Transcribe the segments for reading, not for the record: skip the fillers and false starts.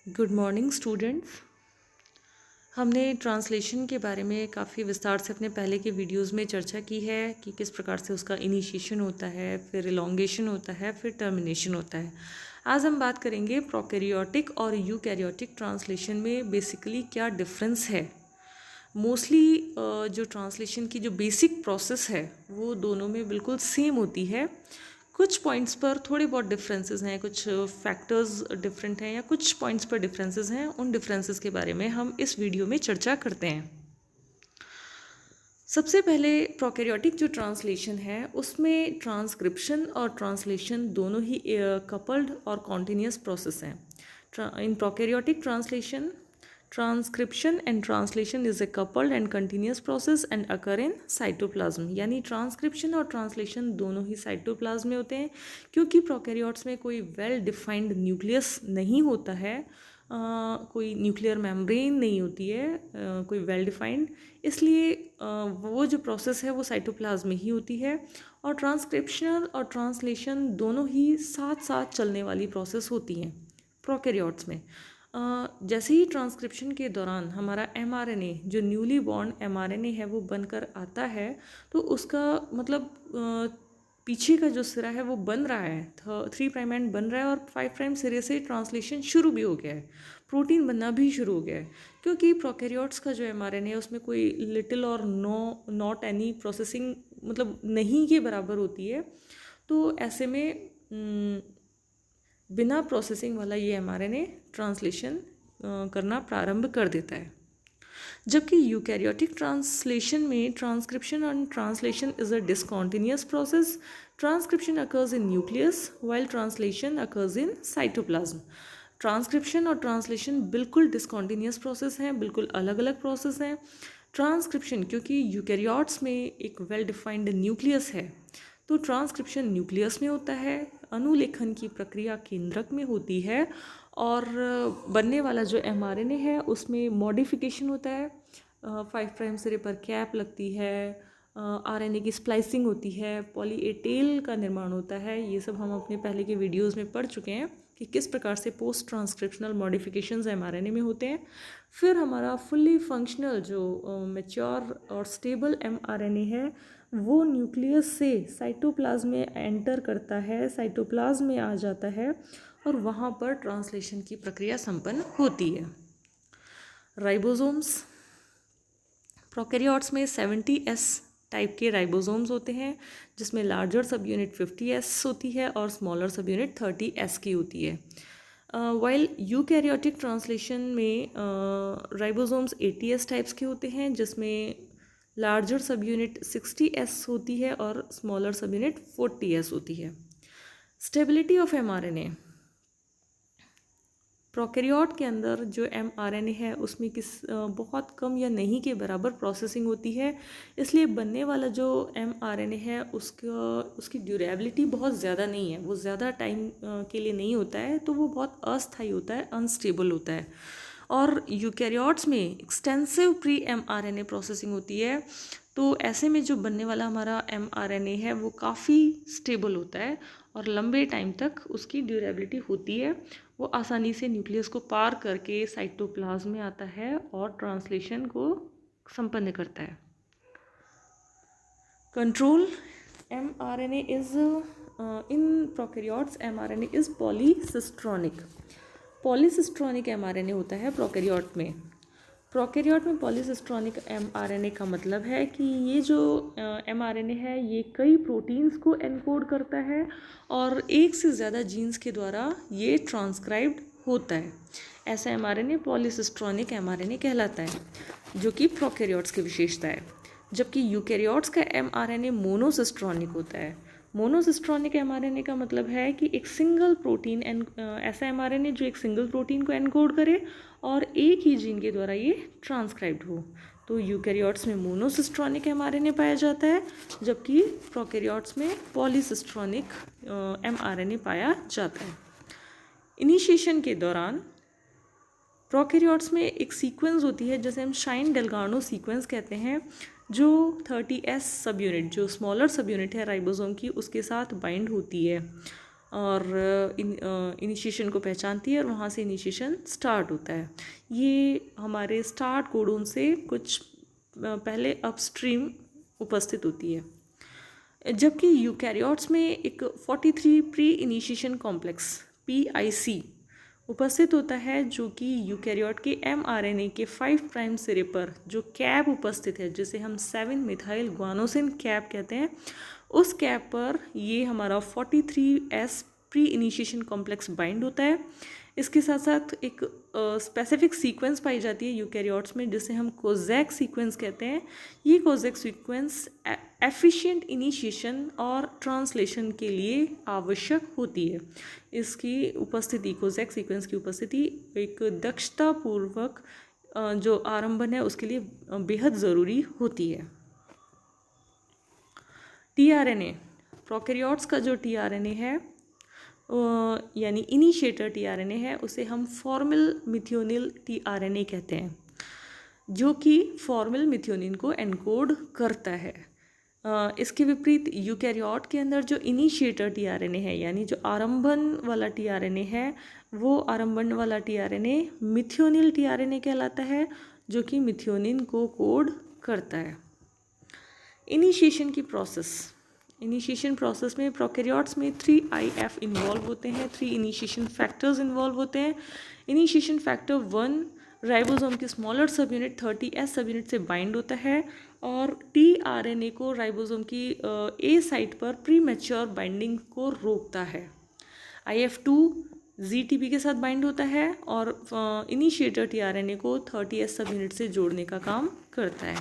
Good morning students. हमने translation के बारे में काफ़ी विस्तार से अपने पहले के वीडियोस में चर्चा की है कि किस प्रकार से उसका इनिशिएशन होता है, फिर इलोंगेशन होता है, फिर टर्मिनेशन होता है। आज हम बात करेंगे प्रोकैरियोटिक और यूकैरियोटिक ट्रांसलेशन में बेसिकली क्या डिफरेंस है। मोस्टली जो ट्रांसलेशन की जो बेसिक प्रोसेस है वो दोनों में बिल्कुल सेम होती है। कुछ पॉइंट्स पर थोड़े बहुत डिफरेंसेस हैं, कुछ फैक्टर्स डिफरेंट हैं या कुछ पॉइंट्स पर डिफरेंसेस हैं। उन डिफरेंसेस के बारे में हम इस वीडियो में चर्चा करते हैं। सबसे पहले प्रोकैरियोटिक जो ट्रांसलेशन है उसमें ट्रांसक्रिप्शन और ट्रांसलेशन दोनों ही कपल्ड और कॉन्टिन्यूस प्रोसेस हैं। इन prokaryotic translation transcription and translation is a coupled and continuous process and occur in cytoplasm. यानी ट्रांसक्रिप्शन और ट्रांसलेशन दोनों ही साइटोप्लाज्म में होते हैं। क्योंकि प्रोकैरियोट्स में कोई वेल डिफाइंड न्यूक्लियस नहीं होता है, कोई न्यूक्लियर मेम्ब्रेन नहीं होती है, कोई वेल डिफाइंड, इसलिए वो जो प्रोसेस है वो साइटोप्लाज्म में ही होती है। और ट्रांसक्रिप्शनल और ट्रांसलेशन दोनों ही साथ साथ चलने वाली प्रोसेस होती हैं प्रोकैरियोट्स में। जैसे ही ट्रांसक्रिप्शन के दौरान हमारा mRNA जो न्यूली बॉर्न mRNA है वो बनकर आता है, तो उसका मतलब पीछे का जो सिरा है वो बन रहा है, 3' एंड बन रहा है और 5' सिरे से ट्रांसलेशन शुरू भी हो गया है, प्रोटीन बनना भी शुरू हो गया है। क्योंकि प्रोकैरियोट्स का जो mRNA है उसमें कोई लिटिल और नॉट एनी प्रोसेसिंग मतलब नहीं के बराबर होती है। तो ऐसे में बिना प्रोसेसिंग वाला ये mRNA ट्रांसलेशन करना प्रारंभ कर देता है। जबकि यूकैरियोटिक ट्रांसलेशन में transcription and translation is a discontinuous process. Transcription occurs in nucleus while translation occurs in cytoplasm. Transcription और ट्रांसलेशन बिल्कुल डिसकॉन्टिन्यूस प्रोसेस हैं, बिल्कुल अलग अलग प्रोसेस हैं। ट्रांसक्रिप्शन क्योंकि यूकैरियोट्स में एक वेल डिफाइंड न्यूक्लियस है, तो ट्रांसक्रिप्शन न्यूक्लियस में होता है, अनुलेखन की प्रक्रिया केंद्रक में होती है और बनने वाला जो mRNA है उसमें मॉडिफिकेशन होता है। 5' सिरे पर कैप लगती है, RNA की स्प्लाइसिंग होती है, पॉली ए टेल का निर्माण होता है। ये सब हम अपने पहले के वीडियोस में पढ़ चुके हैं कि किस प्रकार से पोस्ट ट्रांसक्रिप्शनल मॉडिफिकेशंस mRNA में होते हैं। फिर हमारा फुल्ली फंक्शनल जो मैच्योर और स्टेबल mRNA है वो न्यूक्लियस से साइटोप्लाज्म में एंटर करता है, साइटोप्लाज्म में आ जाता है और वहाँ पर ट्रांसलेशन की प्रक्रिया संपन्न होती है। राइबोसोम्स, प्रोकैरियोट्स में 70S टाइप के राइबोसोम्स होते हैं, जिसमें लार्जर सब यूनिट 50S होती है और स्मॉलर सब यूनिट 30S की होती है। वाइल यूकैरियोटिक ट्रांसलेशन में राइबोसोम्स 80S टाइप्स के होते हैं, जिसमें लार्जर सब यूनिट 60S होती है और स्मॉलर सब यूनिट 40S होती है। स्टेबिलिटी ऑफ mRNA, प्रोकैरियोट के अंदर जो mRNA है उसमें बहुत कम या नहीं के बराबर प्रोसेसिंग होती है, इसलिए बनने वाला जो mRNA है उसकी ड्यूरेबिलिटी बहुत ज़्यादा नहीं है, वो ज़्यादा टाइम के लिए नहीं होता है, तो वो बहुत अस्थायी होता है, अनस्टेबल होता है। और यूकैरियोट्स में एक्सटेंसिव प्री mRNA प्रोसेसिंग होती है, तो ऐसे में जो बनने वाला हमारा mRNA है वो काफ़ी स्टेबल होता है और लंबे टाइम तक उसकी ड्यूरेबिलिटी होती है। वो आसानी से न्यूक्लियस को पार करके साइटोप्लाज्म में आता है और ट्रांसलेशन को संपन्न करता है। Control mRNA is in prokaryotes mRNA is polycistronic. Polycistronic mRNA होता है प्रोकैरियोट में। प्रोकैरियोट में पॉलीसिस्ट्रॉनिक mRNA का मतलब है कि ये जो mRNA है ये कई प्रोटीन्स को एनकोड करता है और एक से ज़्यादा जीन्स के द्वारा ये ट्रांसक्राइब्ड होता है। ऐसा mRNA पॉलीसिस्ट्रॉनिक mRNA कहलाता है, जो कि प्रोकैरियोट्स की विशेषता है। जबकि यूकैरियोट्स का mRNA मोनोसिस्ट्रॉनिक होता है। मोनोसिस्ट्रॉनिक mRNA का मतलब है कि एक सिंगल प्रोटीन ऐसा mRNA जो एक सिंगल प्रोटीन को एनकोड करे और एक ही जीन के द्वारा ये ट्रांसक्राइब्ड हो। तो यूकैरियोट्स में मोनोसिस्ट्रॉनिक mRNA पाया जाता है, जबकि प्रोकैरियोट्स में पॉलीसिस्ट्रॉनिक mRNA पाया जाता है। इनिशिएशन के दौरान प्रोकैरियोट्स में एक सीक्वेंस होती है जिसे हम शाइन डेल्गार्नो सीक्वेंस कहते हैं, जो 30S सब यूनिट जो स्मॉलर सब यूनिट है राइबोसोम की उसके साथ बाइंड होती है। और इनिशिएशन को पहचानती है और वहाँ से इनिशिएशन स्टार्ट होता है। ये हमारे स्टार्ट कोडोन से कुछ पहले अपस्ट्रीम उपस्थित होती है। जबकि यूकैरियोट्स में एक 43 प्री इनिशिएशन कॉम्प्लेक्स PIC उपस्थित होता है, जो कि यूकैरियोट के mRNA के 5 प्राइम सिरे पर जो कैप उपस्थित है, जिसे हम 7 मिथाइल ग्वानोसिन कैप कहते हैं, उस कैप पर ये हमारा 43S pre initiation complex bind होता है। इसके साथ साथ एक स्पेसिफिक सीक्वेंस पाई जाती है यूकैरियोट्स में, जिसे हम कोजैक सीक्वेंस कहते हैं। ये कोजैक सीक्वेंस एफिशिएंट इनिशिएशन और ट्रांसलेशन के लिए आवश्यक होती है। इसकी उपस्थिति, कोजैक सीक्वेंस की उपस्थिति एक दक्षतापूर्वक जो आरंभन है उसके लिए बेहद ज़रूरी होती है। tRNA, प्रोकैरियोट्स का जो tRNA है यानी इनिशिएटर tRNA है, उसे हम फॉर्मल मिथियोनिल tRNA कहते हैं, जो कि फॉर्मल मिथियोनिन को एनकोड करता है। इसके विपरीत यूकैरियोट के अंदर जो इनिशिएटर tRNA है यानी जो आरंभन वाला tRNA है, वो आरंभन वाला tRNA मिथियोनिल tRNA कहलाता है, जो कि मिथियोनिन को कोड करता है। इनिशिएशन की प्रोसेस, इनिशिएशन प्रोसेस में प्रोकैरियोट्स में 3IF इन्वॉल्व होते हैं, 3 इनिशिएशन फैक्टर्स इन्वॉल्व होते हैं। इनिशिएशन फैक्टर 1 राइबोसोम के स्मॉलर सब यूनिट 30S सब यूनिट से बाइंड होता है और tRNA को राइबोसोम की A साइट पर प्री मैच्योर बाइंडिंग को रोकता है। IF2 ZTP के साथ बाइंड होता है और इनिशिएटर tRNA को 30S सब यूनिट से जोड़ने का काम करता है।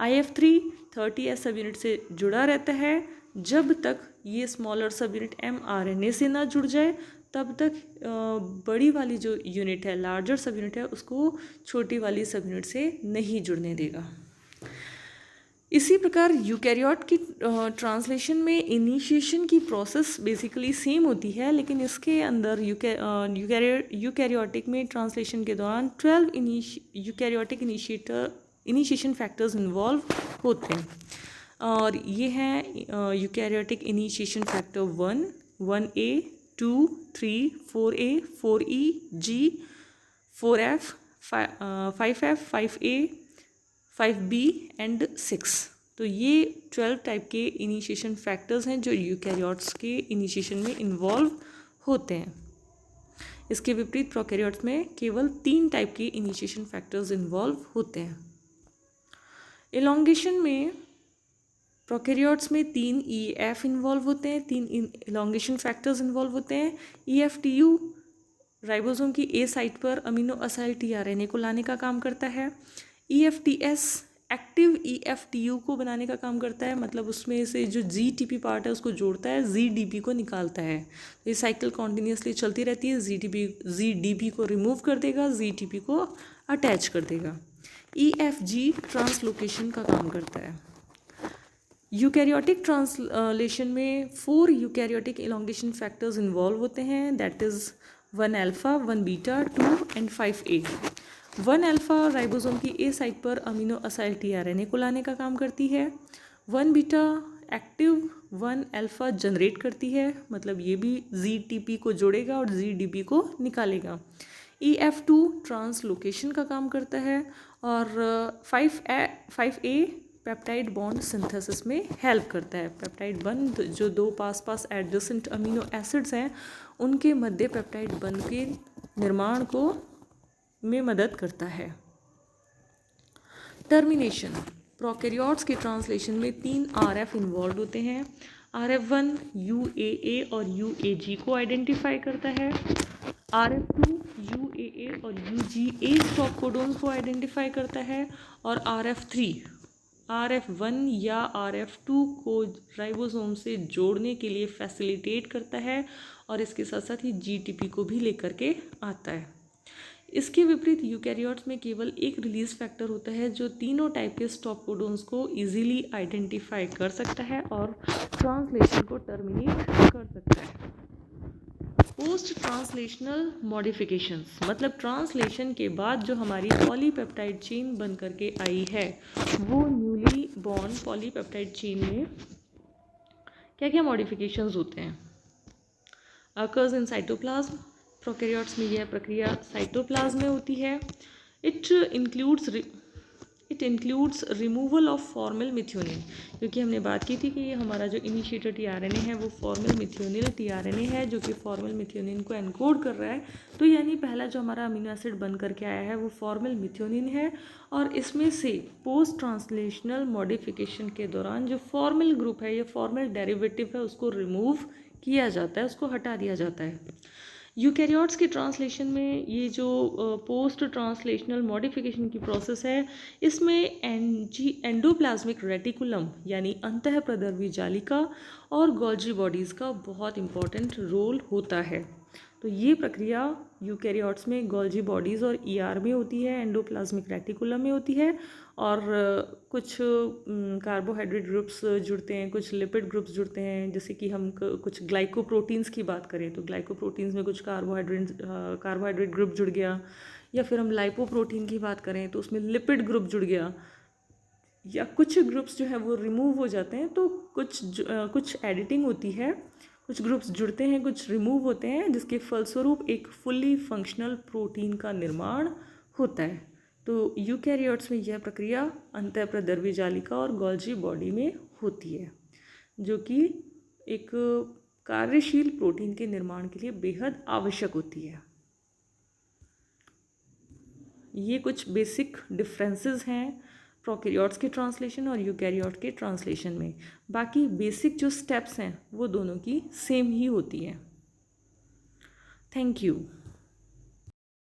IF3 30S सब यूनिट से जुड़ा रहता है जब तक ये स्मॉलर सब यूनिट mRNA से ना जुड़ जाए, तब तक बड़ी वाली जो यूनिट है, लार्जर सब यूनिट है, उसको छोटी वाली सब यूनिट से नहीं जुड़ने देगा। इसी प्रकार यूकैरियोट की ट्रांसलेशन में इनिशिएशन की प्रोसेस बेसिकली सेम होती है, लेकिन इसके अंदर यूकैरियोटिक में ट्रांसलेशन के दौरान 12 यूकैरियोटिक इनिशिएशन फैक्टर्स इन्वॉल्व होते हैं और ये हैं eukaryotic initiation factor 1, 1A, 2, 3, 4A, 4E, G, 4F, 5F, 5A, 5B and 6। तो ये 12 टाइप के इनिशिएशन फैक्टर्स हैं जो यूकैरियोट्स के इनिशिएशन में इन्वॉल्व होते हैं। इसके विपरीत प्रोकैरियोट्स में केवल 3 टाइप के इनिशिएशन फैक्टर्स इन्वॉल्व होते हैं। एलोंगेशन में प्रोकैरियोट्स में 3 EF इन्वॉल्व होते हैं, 3 एलोंगेशन फैक्टर्स इन्वॉल्व होते हैं। EFTU राइबोसोम की A साइट पर अमीनो असाइल tRNA को लाने का काम करता है। EFTS एक्टिव EFTU को बनाने का काम करता है, मतलब उसमें से जो GTP पार्ट है उसको जोड़ता है, ZDP को निकालता है। ये साइकिल कॉन्टिन्यूसली चलती रहती है, ZDP को रिमूव कर देगा, ZTP को अटैच कर देगा। EFG ट्रांसलोकेशन का काम करता है। यूकैरियोटिक ट्रांसलेशन में 4 यूकैरियोटिक इलोंगेशन फैक्टर्स इन्वॉल्व होते हैं, that is 1 alpha, 1 beta, 2 and 5A। 1 alpha ribosome की A साइट पर अमीनो असाइल tRNA को लाने का काम करती है। 1 बीटा एक्टिव 1 अल्फा जनरेट करती है, मतलब ये भी ZTP को जोड़ेगा और ZDP को निकालेगा। EF2 ट्रांसलोकेशन का काम करता है और 5A पेप्टाइड बॉन्ड सिंथेसिस में हेल्प करता है। पेप्टाइड बंध जो 2 पास एडजेसेंट अमीनो एसिड्स हैं उनके मध्य पेप्टाइड बंध के निर्माण को में मदद करता है। टर्मिनेशन, प्रोकैरियोट्स के ट्रांसलेशन में 3 RF इन्वॉल्व होते हैं। RF1 UAA और UAG को आइडेंटिफाई करता है। RF2 UAA और UGA स्टॉप कोडोन्स को आइडेंटिफाई करता है और RF3 RF1 या RF2 को राइबोसोम से जोड़ने के लिए फैसिलिटेट करता है और इसके साथ साथ ही GTP को भी लेकर के आता है। इसके विपरीत यूकैरियोट्स में केवल एक रिलीज फैक्टर होता है जो तीनों टाइप के स्टॉप कोडोन्स को इजीली आइडेंटिफाई कर सकता है और ट्रांसलेशन को टर्मिनेट कर सकता है। पोस्ट ट्रांसलेशनल मॉडिफिकेशंस, मतलब ट्रांसलेशन के बाद जो हमारी पॉलीपेप्टाइड चेन बन करके आई है, वो न्यूली बॉर्न पॉलीपेप्टाइड चेन में क्या क्या मॉडिफिकेशंस होते हैं। अकर्स इन साइटोप्लाज्म, प्रोकैरियोट्स में यह प्रक्रिया साइटोप्लाज्म में होती है। It includes removal of formal methionine, क्योंकि हमने बात की थी कि ये हमारा जो इनिशिएटर टीआरएनए है वो फॉर्मल मिथ्योनिल टीआरएनए है, जो कि फॉर्मल मिथ्योनिन को एनकोड कर रहा है। तो यानी पहला जो हमारा अमीनो एसिड बन करके आया है वो फॉर्मल मिथ्योनिन है, और इसमें से पोस्ट ट्रांसलेशनल मॉडिफिकेशन के दौरान जो फॉर्मल ग्रुप है या फॉर्मल डेरिवेटिव है उसको रिमूव किया जाता है, उसको हटा दिया जाता है। यूकैरियोट्स के ट्रांसलेशन में ये जो पोस्ट ट्रांसलेशनल मॉडिफिकेशन की प्रोसेस है, इसमें एंडोप्लाज्मिक रेटिकुलम यानी अंतःप्रदर्वी जालिका और गोल्जी बॉडीज़ का बहुत इम्पॉर्टेंट रोल होता है। तो ये प्रक्रिया यूकैरियोट्स में गोल्जी बॉडीज़ और ईआर में होती है, एंडोप्लाज्मिक रेटिकुलम में होती है, और कुछ कार्बोहाइड्रेट ग्रुप्स जुड़ते हैं, कुछ लिपिड ग्रुप्स जुड़ते हैं। जैसे कि हम कुछ ग्लाइकोप्रोटीन्स की बात करें तो ग्लाइकोप्रोटीन्स में कुछ कार्बोहाइड्रेट ग्रुप जुड़ गया, या फिर हम लाइपोप्रोटीन की बात करें तो उसमें लिपिड ग्रुप जुड़ गया, या कुछ ग्रुप्स जो है वो रिमूव हो जाते हैं। तो कुछ एडिटिंग होती है, कुछ ग्रुप्स जुड़ते हैं, कुछ रिमूव होते हैं, जिसके फलस्वरूप एक फुल्ली फंक्शनल प्रोटीन का निर्माण होता है। तो यूकैरियोट्स में यह प्रक्रिया अंतःप्रदर्वी जालिका और गोल्जी बॉडी में होती है, जो कि एक कार्यशील प्रोटीन के निर्माण के लिए बेहद आवश्यक होती है। ये कुछ बेसिक डिफरेंसेस हैं प्रोकैरियोट्स के ट्रांसलेशन और यूकैरियोट के ट्रांसलेशन में। बाकी बेसिक जो स्टेप्स हैं वो दोनों की सेम ही होती हैं। Thank you.